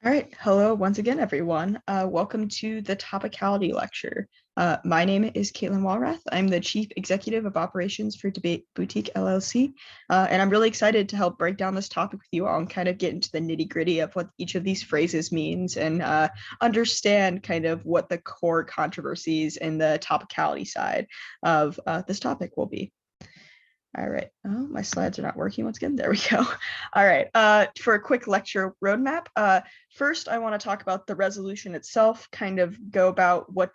All right. Hello once again, everyone. Welcome to the Topicality lecture. My name is Caitlin Walrath. I'm the Chief Executive of Operations for Debate Boutique L.L.C. And I'm really excited to help break down this topic with you all and kind of get into the nitty gritty of what each of these phrases means and understand kind of what the core controversies in the topicality side of this topic will be. All right. Oh, my slides are not working once again. There we go. All right. For a quick lecture roadmap, first I want to talk about the resolution itself, kind of go about what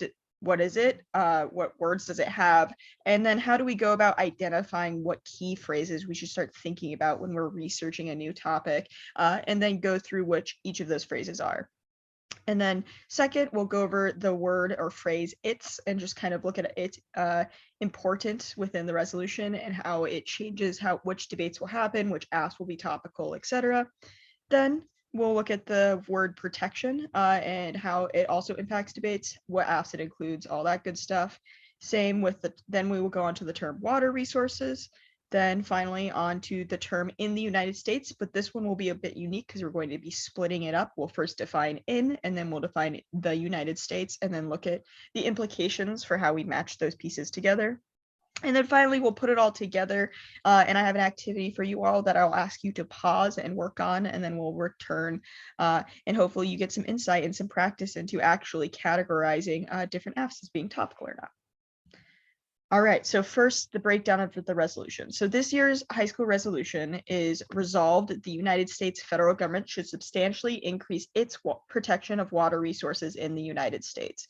is it, what words does it have, and then how do we go about identifying what key phrases we should start thinking about when we're researching a new topic, and then go through which each of those phrases are. And then second, we'll go over the word or phrase "it's" and just kind of look at its importance within the resolution and how it changes which debates will happen, which asks will be topical, etc. Then we'll look at the word protection and how it also impacts debates, what asks it includes, all that good stuff. Same with then we will go on to the term water resources. Then finally on to the term in the United States, but this one will be a bit unique because we're going to be splitting it up. We'll first define in, and then we'll define the United States, and then look at the implications for how we match those pieces together. And then finally, we'll put it all together, and I have an activity for you all that I'll ask you to pause and work on, and then we'll return, and hopefully you get some insight and some practice into actually categorizing different Fs as being topical or not. All right, so first, the breakdown of the resolution. So this year's high school resolution is resolved the United States federal government should substantially increase its protection of water resources in the United States.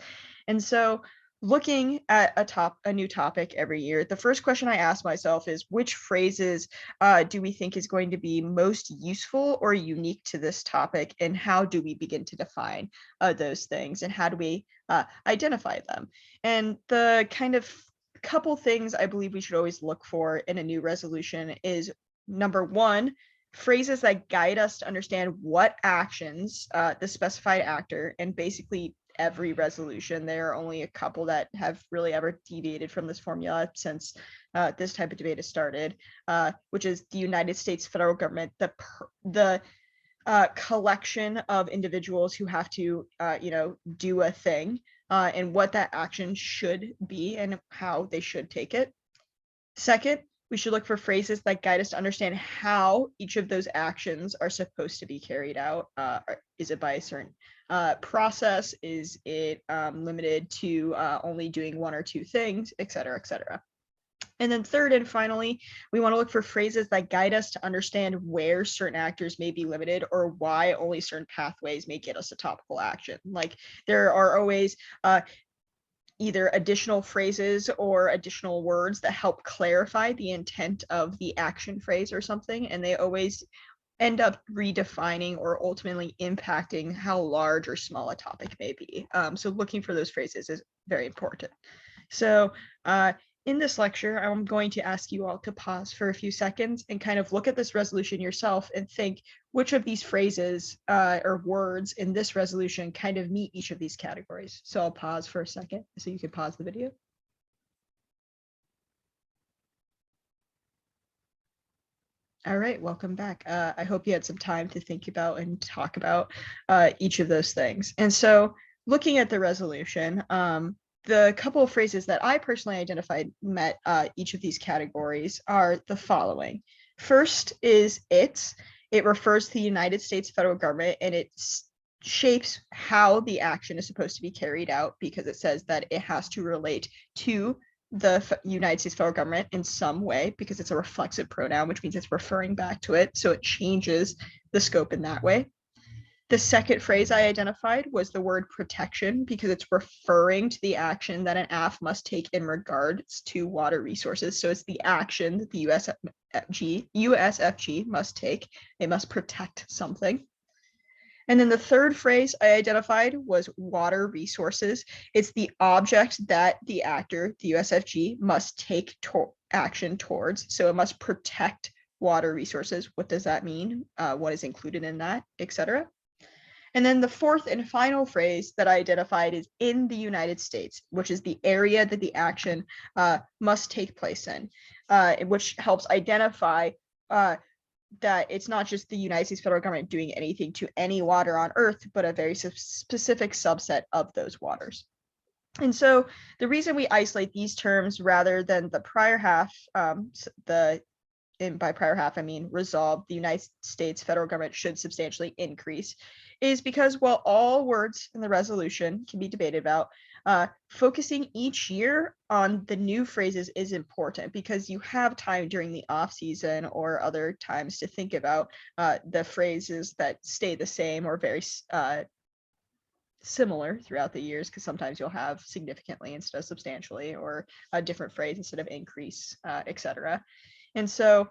And so looking at a new topic every year, the first question I ask myself is which phrases do we think is going to be most useful or unique to this topic, and how do we begin to define those things, and how do we identify them? And the kind of couple things I believe we should always look for in a new resolution is, number one, phrases that guide us to understand what actions the specified actor, and basically every resolution, there are only a couple that have really ever deviated from this formula since this type of debate has started, which is the United States federal government, the collection of individuals who have to, do a thing, and what that action should be and how they should take it. Second, we should look for phrases that guide us to understand how each of those actions are supposed to be carried out. Is it by a certain process? Is it limited to only doing one or two things, et cetera, et cetera? And then third and finally, we want to look for phrases that guide us to understand where certain actors may be limited or why only certain pathways may get us a topical action. Like there are always either additional phrases or additional words that help clarify the intent of the action phrase or something, and they always end up redefining or ultimately impacting how large or small a topic may be. So looking for those phrases is very important. So in this lecture, I'm going to ask you all to pause for a few seconds and kind of look at this resolution yourself and think which of these phrases or words in this resolution kind of meet each of these categories. So I'll pause for a second so you can pause the video. All right, welcome back. I hope you had some time to think about and talk about each of those things. And so looking at the resolution, the couple of phrases that I personally identified met each of these categories are the following. First is it refers to the United States federal government, and it shapes how the action is supposed to be carried out because it says that it has to relate to the United States federal government in some way because it's a reflexive pronoun, which means it's referring back to it. So it changes the scope in that way. The second phrase I identified was the word protection because it's referring to the action that an AF must take in regards to water resources. So it's the action that the USFG must take. It must protect something. And then the third phrase I identified was water resources. It's the object that the actor, the USFG, must take action towards. So it must protect water resources. What does that mean? What is included in that, etc. And then the fourth and final phrase that I identified is in the United States, which is the area that the action must take place in, which helps identify that it's not just the United States federal government doing anything to any water on Earth, but a very specific subset of those waters. And so the reason we isolate these terms rather than the prior half, and by prior half, I mean resolve, the United States federal government should substantially increase, is because while all words in the resolution can be debated about, focusing each year on the new phrases is important because you have time during the off season or other times to think about the phrases that stay the same or very similar throughout the years, because sometimes you'll have significantly instead of substantially, or a different phrase instead of increase, etc. And so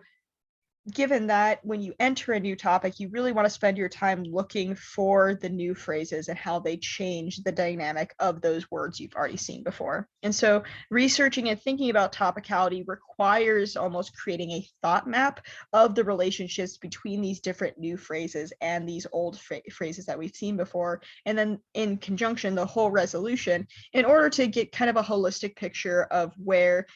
given that when you enter a new topic, you really want to spend your time looking for the new phrases and how they change the dynamic of those words you've already seen before. And so researching and thinking about topicality requires almost creating a thought map of the relationships between these different new phrases and these old phrases that we've seen before. And then in conjunction, the whole resolution, in order to get kind of a holistic picture of where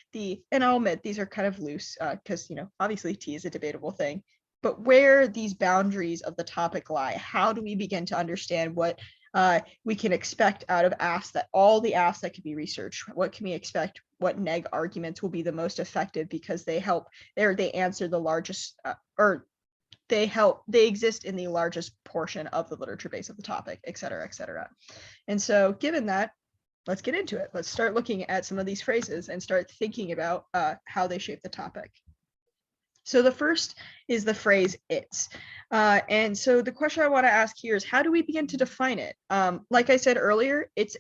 and I'll admit these are kind of loose because, obviously T is a debatable thing, but where these boundaries of the topic lie. How do we begin to understand what we can expect out of asks, that all the asks that can be researched? What can we expect? What neg arguments will be the most effective because they answer the largest or they exist in the largest portion of the literature base of the topic, et cetera, et cetera. And so given that, let's get into it. Let's start looking at some of these phrases and start thinking about how they shape the topic. So the first is the phrase "it's." And so the question I want to ask here is, how do we begin to define it? Like I said earlier, it's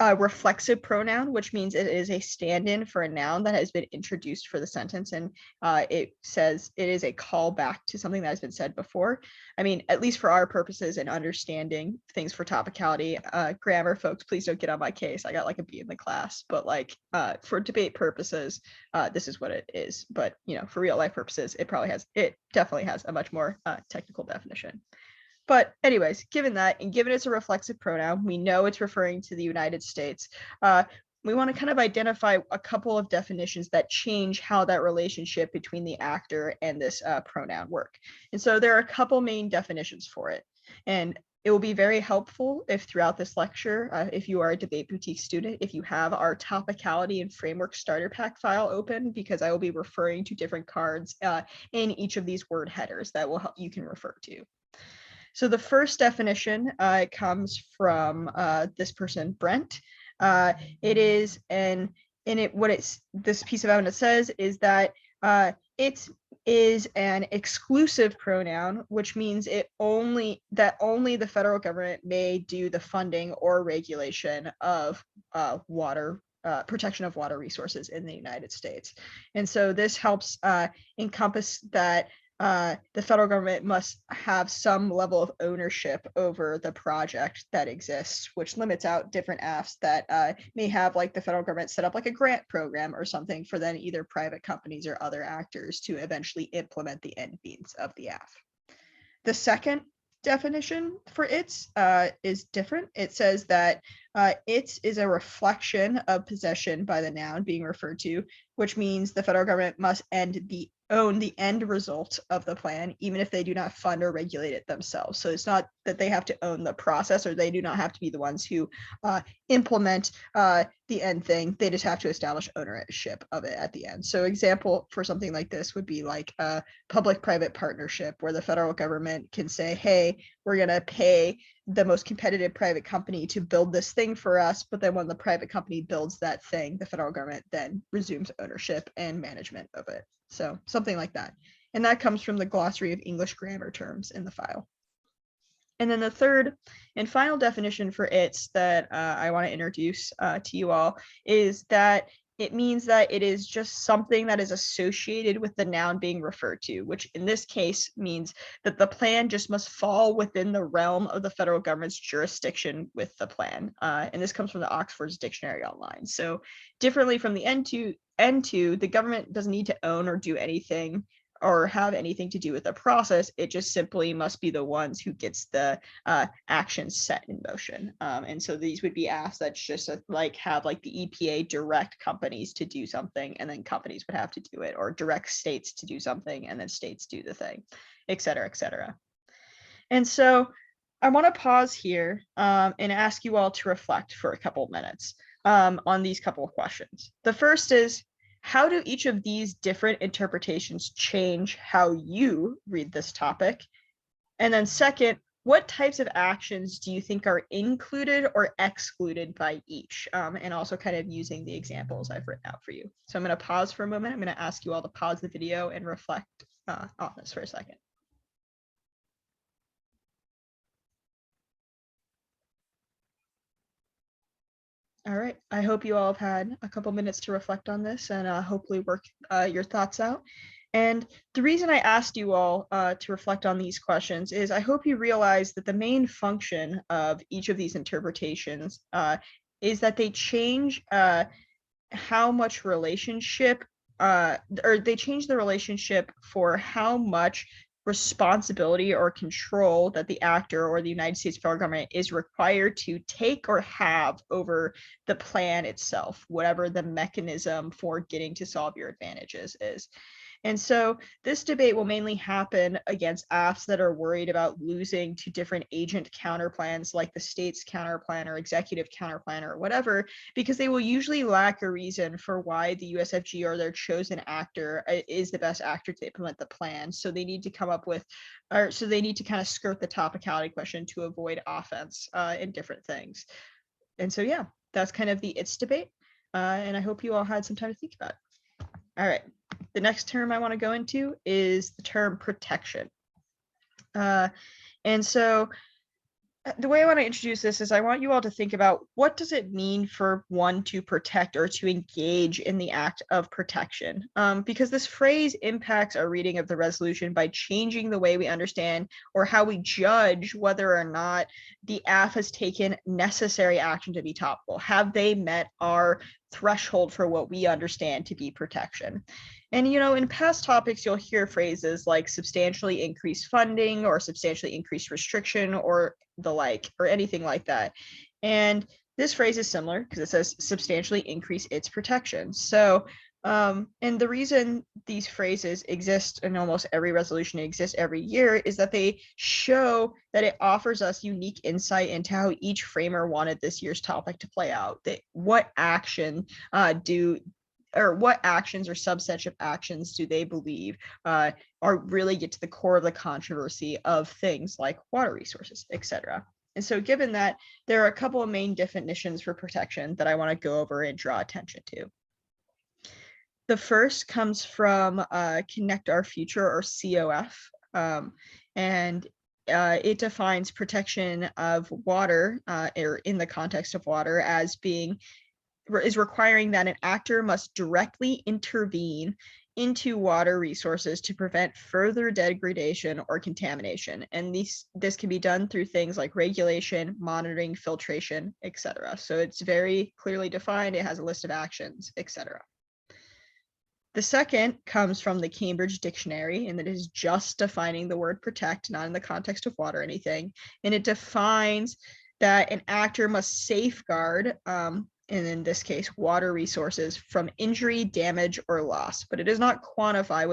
a reflexive pronoun, which means it is a stand-in for a noun that has been introduced for the sentence. And it says it is a callback to something that has been said before. I mean, at least for our purposes and understanding things for topicality, grammar folks, please don't get on my case. I got like a B in the class, but like for debate purposes, this is what it is. But, for real life purposes, it definitely has a much more technical definition. But anyways, given that, and given it's a reflexive pronoun, we know it's referring to the United States. We want to kind of identify a couple of definitions that change how that relationship between the actor and this pronoun work. And so there are a couple main definitions for it. And it will be very helpful if throughout this lecture, if you are a Debate Boutique student, if you have our Topicality and Framework Starter Pack file open, because I will be referring to different cards in each of these word headers that you can refer to. So the first definition comes from this person, Brent. It is this piece of evidence says is that it is an exclusive pronoun, which means only the federal government may do the funding or regulation of water protection of water resources in the United States. And so this helps encompass that the federal government must have some level of ownership over the project that exists, which limits out different asks that may have like the federal government set up like a grant program or something for then either private companies or other actors to eventually implement the end means of the AF. The second definition for its is different. It says that its is a reflection of possession by the noun being referred to, which means the federal government must own the end result of the plan, even if they do not fund or regulate it themselves. So it's not that they have to own the process, or they do not have to be the ones who implement the end thing. They just have to establish ownership of it at the end. So example for something like this would be like a public-private partnership where the federal government can say, hey, we're going to pay the most competitive private company to build this thing for us. But then when the private company builds that thing, the federal government then resumes ownership and management of it. So something like that. And that comes from the glossary of English grammar terms in the file. And then the third and final definition for its that I want to introduce to you all is that it means that it is just something that is associated with the noun being referred to, which in this case means that the plan just must fall within the realm of the federal government's jurisdiction with the plan. And this comes from the Oxford's Dictionary Online. So differently from the N2, the government doesn't need to own or do anything or have anything to do with the process. It just simply must be the ones who gets the actions set in motion. And so these would be asks that just have like the EPA direct companies to do something, and then companies would have to do it, or direct states to do something, and then states do the thing. et cetera, et cetera. And so I want to pause here and ask you all to reflect for a couple of minutes on these couple of questions. The first is, how do each of these different interpretations change how you read this topic? And then second, what types of actions do you think are included or excluded by each? And also kind of using the examples I've written out for you. So I'm going to pause for a moment. I'm going to ask you all to pause the video and reflect on this for a second. All right, I hope you all have had a couple minutes to reflect on this and hopefully work your thoughts out. And the reason I asked you all to reflect on these questions is I hope you realize that the main function of each of these interpretations is that they change how much relationship, or they change the relationship for how much responsibility or control that the actor or the United States federal government is required to take or have over the plan itself, whatever the mechanism for getting to solve your advantages is. And so this debate will mainly happen against apps that are worried about losing to different agent counterplans like the state's counterplan or executive counterplan or whatever, because they will usually lack a reason for why the USFG or their chosen actor is the best actor to implement the plan. So they need to come up with, or so they need to kind of skirt the topicality question to avoid offense in different things. And so, yeah, that's kind of the it's debate. And I hope you all had some time to think about it. All right. The next term I want to go into is the term protection. And so the way I want to introduce this is I want you all to think about what does it mean for one to protect or to engage in the act of protection, because this phrase impacts our reading of the resolution by changing the way we understand or how we judge whether or not the AF has taken necessary action to be topical. Have they met our threshold for what we understand to be protection? And, you know, in past topics, you'll hear phrases like substantially increased funding or substantially increased restriction or the like, or anything like that. And this phrase is similar because it says substantially increase its protection. So, and the reason these phrases exist in almost every resolution, exist every year, is that they show that it offers us unique insight into how each framer wanted this year's topic to play out. That what action what actions or subsets of actions do they believe are really get to the core of the controversy of things like water resources, etc. And so given that, there are a couple of main definitions for protection that I want to go over and draw attention to. The first comes from Connect Our Future, or COF, and it defines protection of water, or in the context of water, as being is requiring that an actor must directly intervene into water resources to prevent further degradation or contamination. And this can be done through things like regulation, monitoring, filtration, etc. So it's very clearly defined. It has a list of actions, etc. The second comes from the Cambridge Dictionary, and that is just defining the word protect, not in the context of water or anything. And it defines that an actor must safeguard, and in this case, water resources from injury, damage, or loss. But it does not quantify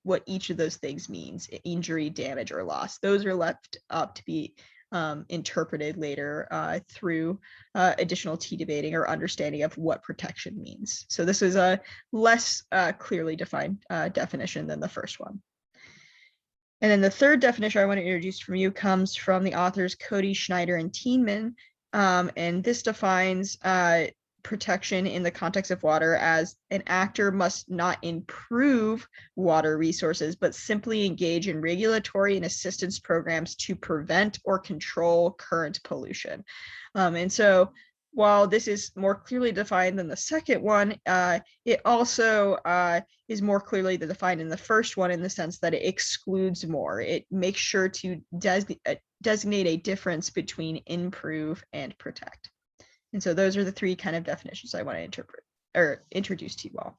what each of those things means, injury, damage, or loss. Those are left up to be interpreted later through additional debating or understanding of what protection means. So this is a less clearly defined definition than the first one. And then the third definition I want to introduce from you comes from the authors Cody, Schneider, and Teenman. And this defines protection in the context of water as an actor must not improve water resources, but simply engage in regulatory and assistance programs to prevent or control current pollution. And so while this is more clearly defined than the second one, it also is more clearly defined in the first one in the sense that it excludes more. It makes sure to designate a difference between improve and protect. And so those are the three kind of definitions I want to interpret or introduce to you all.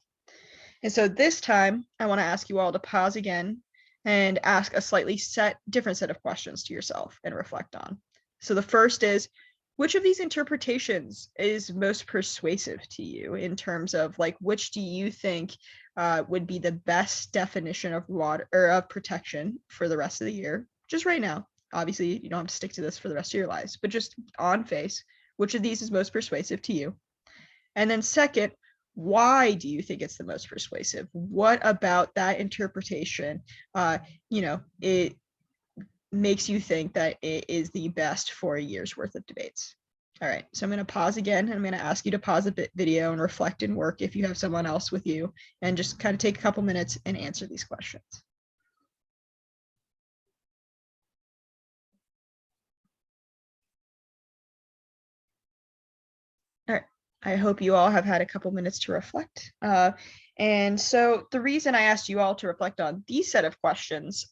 And so this time I want to ask you all to pause again and ask a slightly different set of questions to yourself and reflect on. So the first is, which of these interpretations is most persuasive to you in terms of like, which do you think would be the best definition of water or of protection for the rest of the year, just right now. Obviously, you don't have to stick to this for the rest of your lives, but just on face, which of these is most persuasive to you? And then second, why do you think it's the most persuasive? What about that interpretation, it makes you think that it is the best for a year's worth of debates? All right, so I'm going to pause again, and I'm going to ask you to pause the video and reflect and work if you have someone else with you, and just kind of take a couple minutes and answer these questions. All right, I hope you all have had a couple minutes to reflect. And so the reason I asked you all to reflect on these set of questions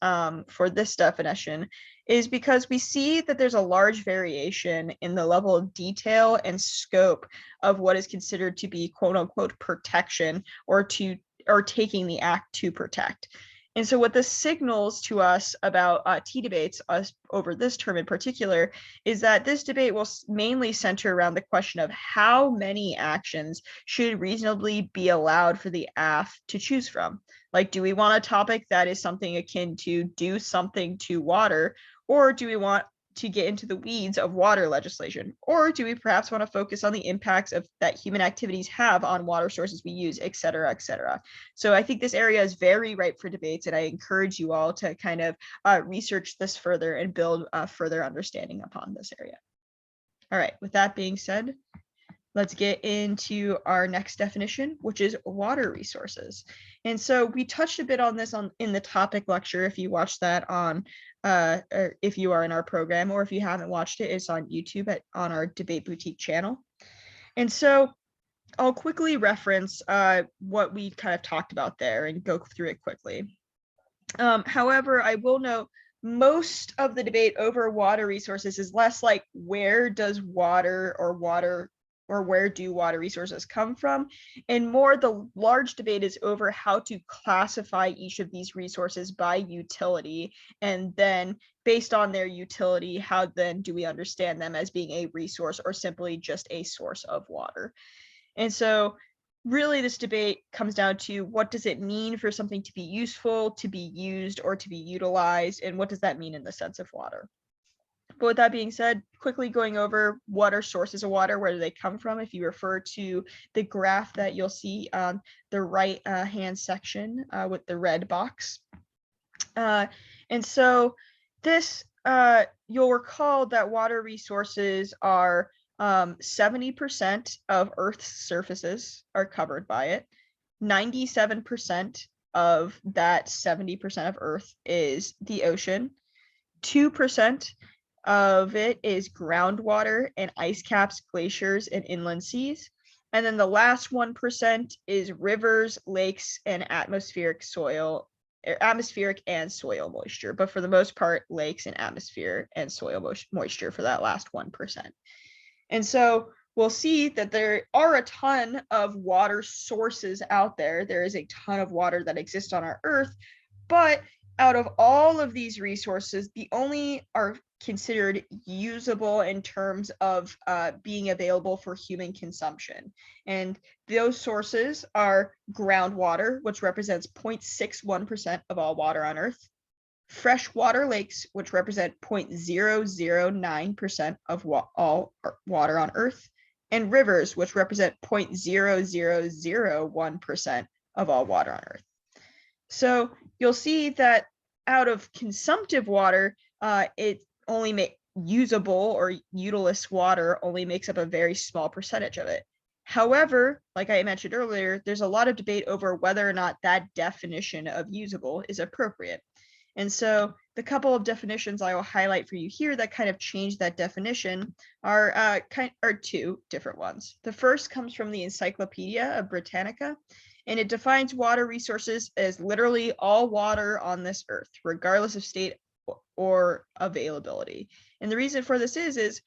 for this definition is because we see that there's a large variation in the level of detail and scope of what is considered to be quote unquote protection or taking the act to protect. And so what this signals to us about tea debates, us over this term in particular, is that this debate will mainly center around the question of how many actions should reasonably be allowed for the AF to choose from. Like, do we want a topic that is something akin to do something to water, or do we want to get into the weeds of water legislation? Or do we perhaps want to focus on the impacts of that human activities have on water sources we use, et cetera, et cetera? So I think this area is very ripe for debates, and I encourage you all to kind of research this further and build further understanding upon this area. All right, with that being said, let's get into our next definition, which is water resources. And so we touched a bit on this in the topic lecture. If you watched that on, or if you are in our program, or if you haven't watched it, it's on YouTube on our Debate Boutique channel. And so I'll quickly reference what we kind of talked about there and go through it quickly. However, I will note most of the debate over water resources is less like where does water or where do water resources come from, and more the large debate is over how to classify each of these resources by utility, and then based on their utility, how then do we understand them as being a resource or simply just a source of water? And so really this debate comes down to what does it mean for something to be useful, to be used, or to be utilized, and what does that mean in the sense of water? But with that being said, quickly going over what are sources of water, where do they come from? If you refer to the graph that you'll see on the right hand section with the red box. And so this, you'll recall that water resources are 70% of Earth's surfaces are covered by it. 97% of that 70% of Earth is the ocean. 2% of it is groundwater and ice caps, glaciers, and inland seas. And then the last 1% is rivers, lakes, and atmospheric and soil moisture. But for the most part, lakes and atmosphere and soil moisture for that last 1%. And so we'll see that there are a ton of water sources out there. There is a ton of water that exists on our Earth, but out of all of these resources, the only are considered usable in terms of being available for human consumption. And those sources are groundwater, which represents 0.61% of all water on Earth, freshwater lakes, which represent 0.009% of all water on Earth, and rivers, which represent 0.0001% of all water on Earth. So you'll see that out of consumptive water, it only usable or utilist water only makes up a very small percentage of it. However, like I mentioned earlier, there's a lot of debate over whether or not that definition of usable is appropriate. And so the couple of definitions I will highlight for you here that kind of change that definition are two different ones. The first comes from the Encyclopedia of Britannica, and it defines water resources as literally all water on this earth, regardless of state or availability. And the reason for this is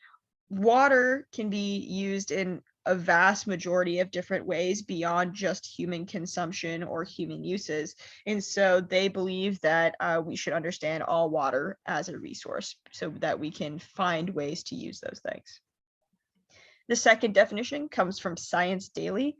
water can be used in a vast majority of different ways beyond just human consumption or human uses. And so they believe that we should understand all water as a resource so that we can find ways to use those things. The second definition comes from Science Daily,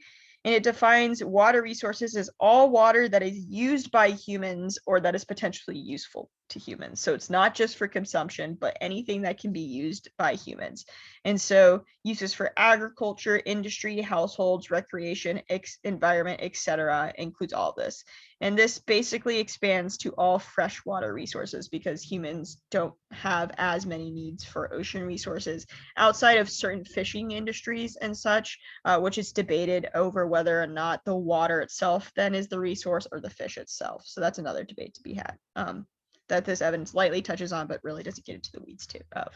And it defines water resources as all water that is used by humans or that is potentially useful to humans. So it's not just for consumption, but anything that can be used by humans. And so uses for agriculture, industry, households, recreation, environment, etc. includes all this. And this basically expands to all freshwater resources because humans don't have as many needs for ocean resources outside of certain fishing industries and such, which is debated over whether or not the water itself then is the resource or the fish itself. So that's another debate to be had that this evidence lightly touches on, but really doesn't get into the weeds of.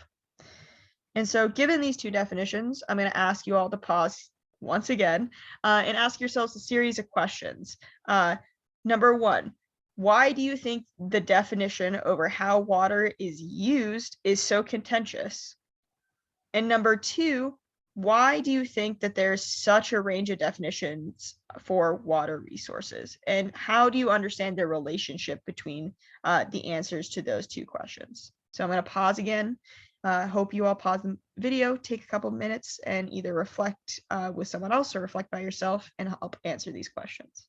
And so given these two definitions, I'm going to ask you all to pause once again and ask yourselves a series of questions. Number one, why do you think the definition over how water is used is so contentious? And number two, why do you think that there's such a range of definitions for water resources? And how do you understand the relationship between the answers to those two questions? So I'm going to pause again. Hope you all pause the video, take a couple minutes, and either reflect with someone else or reflect by yourself and help answer these questions.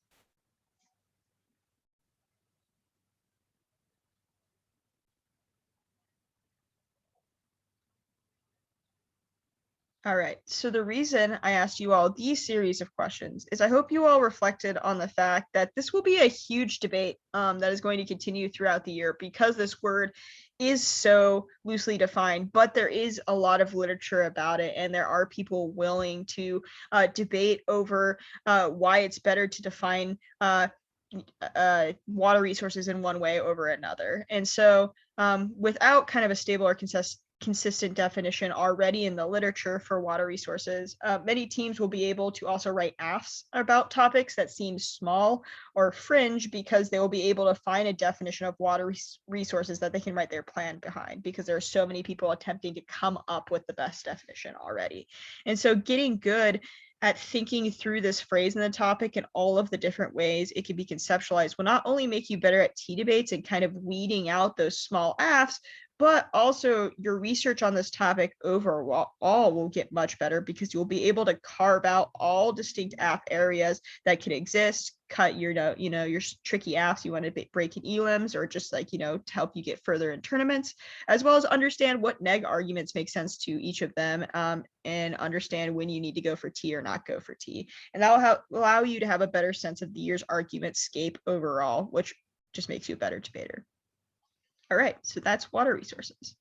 All right, so the reason I asked you all these series of questions is I hope you all reflected on the fact that this will be a huge debate that is going to continue throughout the year because this word is so loosely defined, but there is a lot of literature about it, and there are people willing to debate over why it's better to define water resources in one way over another. And so without kind of a stable or consistent definition already in the literature for water resources, many teams will be able to also write AFs about topics that seem small or fringe because they will be able to find a definition of water resources that they can write their plan behind because there are so many people attempting to come up with the best definition already. And so getting good at thinking through this phrase in the topic and all of the different ways it can be conceptualized will not only make you better at tea debates and kind of weeding out those small AFs, but also your research on this topic overall will get much better because you'll be able to carve out all distinct AF areas that can exist, cut your your tricky AFs you want to break in elims or just like to help you get further in tournaments, as well as understand what neg arguments make sense to each of them and understand when you need to go for T or not go for T, and that will allow you to have a better sense of the year's argument scape overall, which just makes you a better debater. All right, so that's water resources.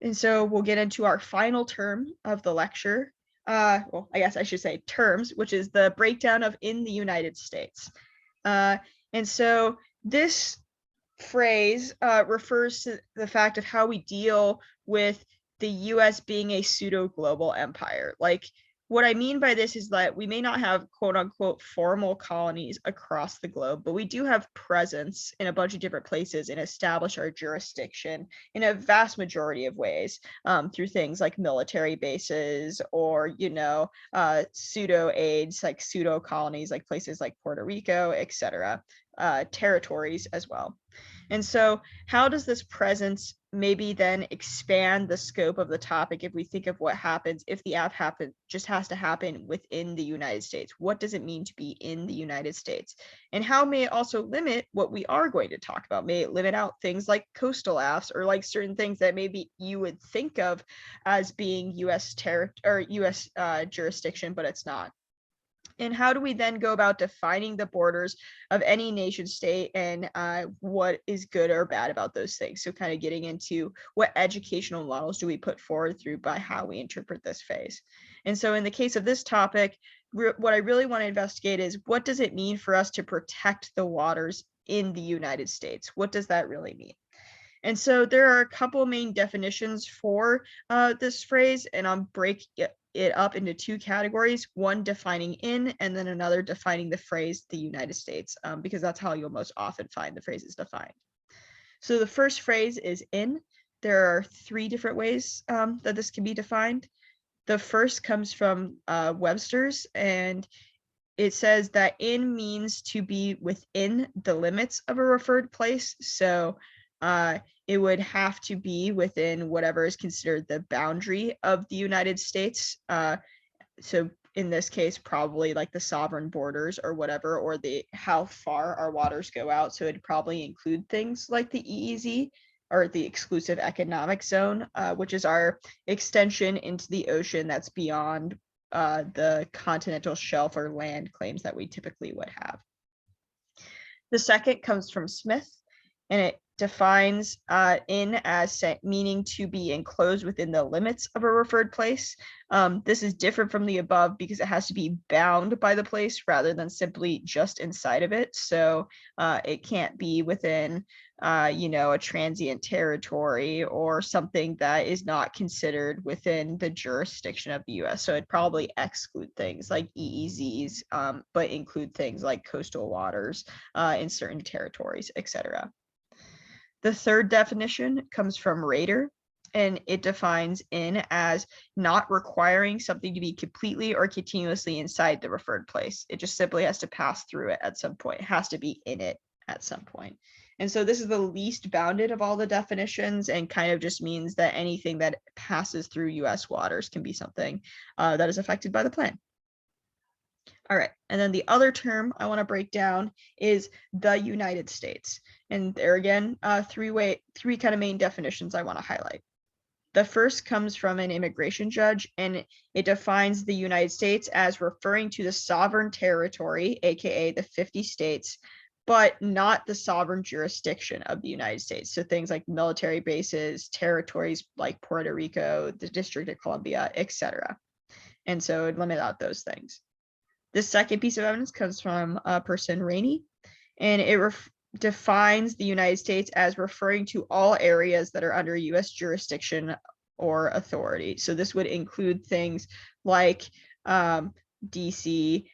And so we'll get into our final term of the lecture. Well, I guess I should say terms, which is the breakdown of in the United States. And so this phrase refers to the fact of how we deal with the US being a pseudo-global empire. Like, what I mean by this is that we may not have quote unquote formal colonies across the globe, but we do have presence in a bunch of different places and establish our jurisdiction in a vast majority of ways through things like military bases or, pseudo aids, like pseudo colonies, like places like Puerto Rico, etc., territories as well. And so how does this presence maybe then expand the scope of the topic if we think of what happens if the app just has to happen within the United States? What does it mean to be in the United States? And how may it also limit what we are going to talk about? May it limit out things like coastal apps or like certain things that maybe you would think of as being US jurisdiction, but it's not? And how do we then go about defining the borders of any nation state and what is good or bad about those things? So kind of getting into what educational models do we put forward through by how we interpret this phase. And so in the case of this topic, what I really want to investigate is what does it mean for us to protect the waters in the United States? What does that really mean? And so there are a couple main definitions for this phrase, and I'll break it up into two categories, one defining in and then another defining the phrase the United States, because that's how you'll most often find the phrases defined. So the first phrase is in. There are three different ways that this can be defined. The first comes from Webster's, and it says that in means to be within the limits of a referred place. So it would have to be within whatever is considered the boundary of the United States. So in this case, probably like the sovereign borders or whatever, or the how far our waters go out. So it'd probably include things like the EEZ, or the exclusive economic zone, which is our extension into the ocean that's beyond the continental shelf or land claims that we typically would have. The second comes from Smith, and it defines in as meaning to be enclosed within the limits of a referred place. This is different from the above because it has to be bound by the place rather than simply just inside of it. So it can't be within a transient territory or something that is not considered within the jurisdiction of the US. So it'd probably exclude things like EEZs, but include things like coastal waters in certain territories, etc. The third definition comes from Rader, and it defines in as not requiring something to be completely or continuously inside the referred place. It just simply has to pass through it at some point. It has to be in it at some point. And so this is the least bounded of all the definitions, and kind of just means that anything that passes through US waters can be something that is affected by the plan. All right, and then the other term I want to break down is the United States. And there again, three kind of main definitions I want to highlight. The first comes from an immigration judge, and it defines the United States as referring to the sovereign territory, aka the 50 states, but not the sovereign jurisdiction of the United States. So things like military bases, territories like Puerto Rico, the District of Columbia, etc. And so it'd limit out those things. The second piece of evidence comes from a person, Rainey, and it defines the United States as referring to all areas that are under US jurisdiction or authority. So this would include things like DC,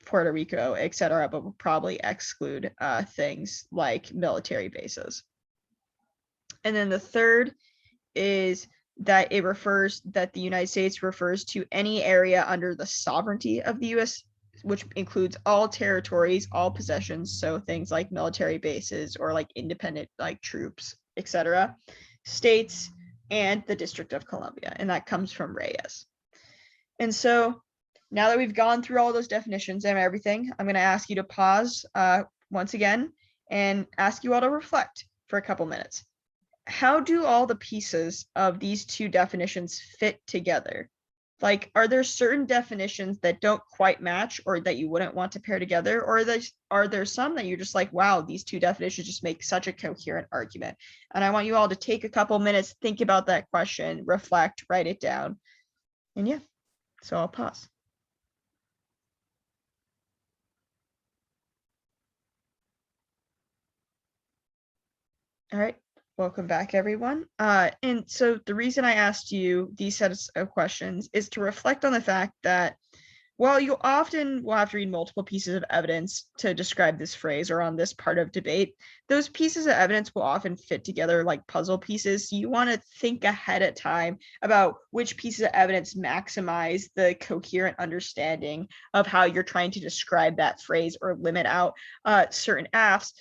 Puerto Rico, etc., but will probably exclude things like military bases. And then the third is that the United States refers to any area under the sovereignty of the US, which includes all territories, all possessions, so things like military bases or like independent like troops, etc., states, and the District of Columbia, and that comes from Reyes. And so now that we've gone through all those definitions and everything, I'm going to ask you to pause once again and ask you all to reflect for a couple minutes. How do all the pieces of these two definitions fit together? Like, are there certain definitions that don't quite match or that you wouldn't want to pair together? Or are there some that you're just like, wow, these two definitions just make such a coherent argument? And I want you all to take a couple minutes, think about that question, reflect, write it down. And yeah, so I'll pause. All right. Welcome back, everyone. And so the reason I asked you these sets of questions is to reflect on the fact that while you often will have to read multiple pieces of evidence to describe this phrase or on this part of debate, those pieces of evidence will often fit together like puzzle pieces. So you want to think ahead of time about which pieces of evidence maximize the coherent understanding of how you're trying to describe that phrase or limit out certain afs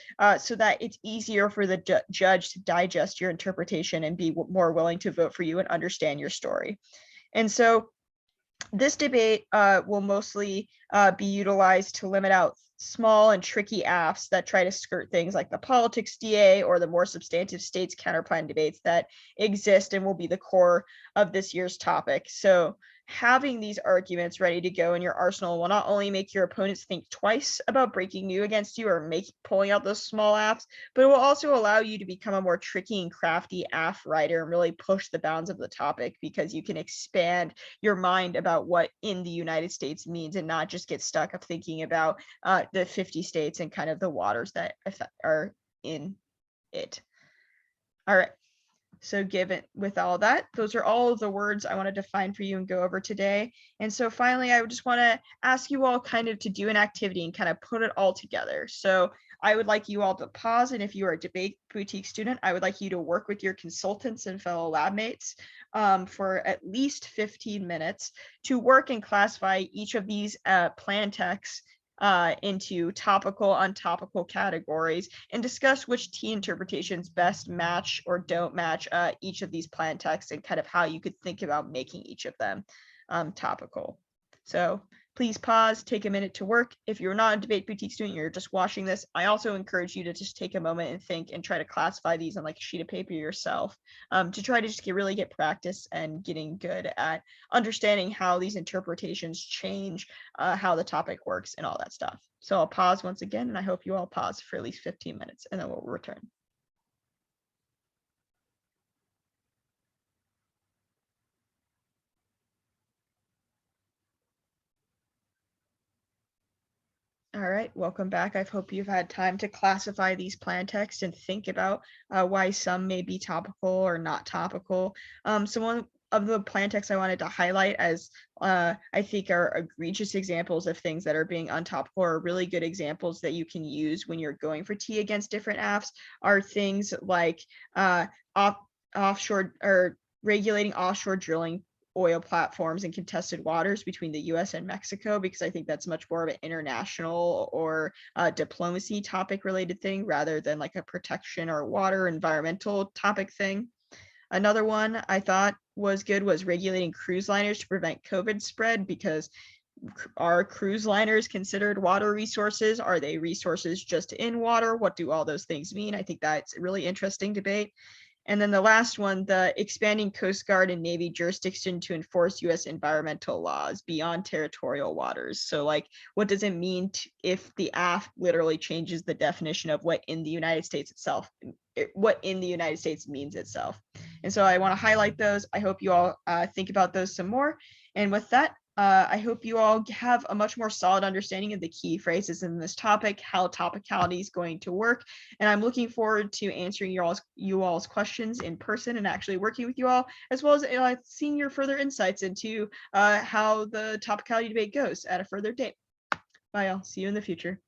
so that it's easier for the judge to digest your interpretation and be more willing to vote for you and understand your story. And so this debate will mostly be utilized to limit out small and tricky afs that try to skirt things like the politics DA or the more substantive states counterplan debates that exist and will be the core of this year's topic. So having these arguments ready to go in your arsenal will not only make your opponents think twice about breaking you against you or pulling out those small afs, but it will also allow you to become a more tricky and crafty af writer and really push the bounds of the topic, because you can expand your mind about what in the United States means and not just get stuck of thinking about the 50 states and kind of the waters that are in it. All right. So given with all that, those are all of the words I want to define for you and go over today. And so finally, I would just want to ask you all kind of to do an activity and kind of put it all together. So I would like you all to pause. And if you are a Debate Boutique student, I would like you to work with your consultants and fellow lab mates for at least 15 minutes to work and classify each of these plan texts into topical, untopical categories and discuss which T interpretations best match or don't match each of these plan texts and kind of how you could think about making each of them topical. So please pause, take a minute to work. If you're not a Debate Boutique student, you're just watching this, I also encourage you to just take a moment and think and try to classify these on like a sheet of paper yourself, to try to just really get practice and getting good at understanding how these interpretations change how the topic works and all that stuff. So I'll pause once again, and I hope you all pause for at least 15 minutes, and then we'll return. All right, welcome back. I hope you've had time to classify these plan texts and think about why some may be topical or not topical. So one of the plan texts I wanted to highlight as I think are egregious examples of things that are being untopical, or really good examples that you can use when you're going for tea against different AFs, are things like offshore or regulating offshore drilling oil platforms and contested waters between the US and Mexico, because I think that's much more of an international or diplomacy topic related thing rather than like a protection or water environmental topic thing. Another one I thought was good was regulating cruise liners to prevent COVID spread, because are cruise liners considered water resources? Are they resources just in water? What do all those things mean? I think that's a really interesting debate. And then the last one, the expanding Coast Guard and Navy jurisdiction to enforce U.S. environmental laws beyond territorial waters. So like, what does it mean if the AF literally changes the definition of what in the United States itself, what in the United States means itself? And so I want to highlight those. I hope you all think about those some more. And with that, I hope you all have a much more solid understanding of the key phrases in this topic, how topicality is going to work. And I'm looking forward to answering you all's questions in person and actually working with you all, as well as seeing your further insights into how the topicality debate goes at a further date. Bye, all. See you in the future.